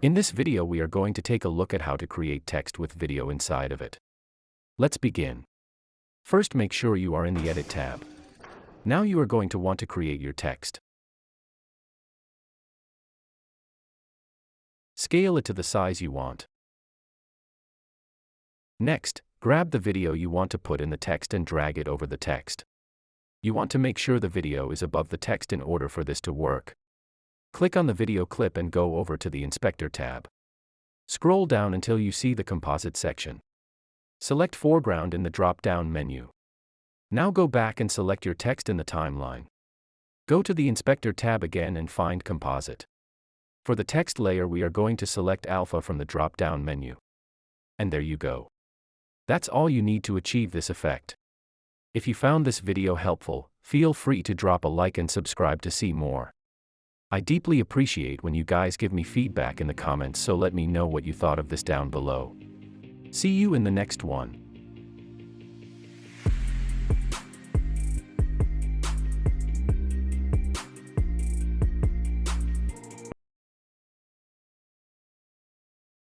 In this video we are going to take a look at how to create text with video inside of it. Let's begin. First, make sure you are in the Edit tab. Now you are going to want to create your text. Scale it to the size you want. Next, grab the video you want to put in the text and drag it over the text. You want to make sure the video is above the text in order for this to work. Click on the video clip and go over to the Inspector tab. Scroll down until you see the Composite section. Select Foreground in the drop-down menu. Now go back and select your text in the timeline. Go to the Inspector tab again and find Composite. For the text layer we are going to select Alpha from the drop-down menu. And there you go. That's all you need to achieve this effect. If you found this video helpful, feel free to drop a like and subscribe to see more. I deeply appreciate when you guys give me feedback in the comments, so let me know what you thought of this down below. See you in the next one.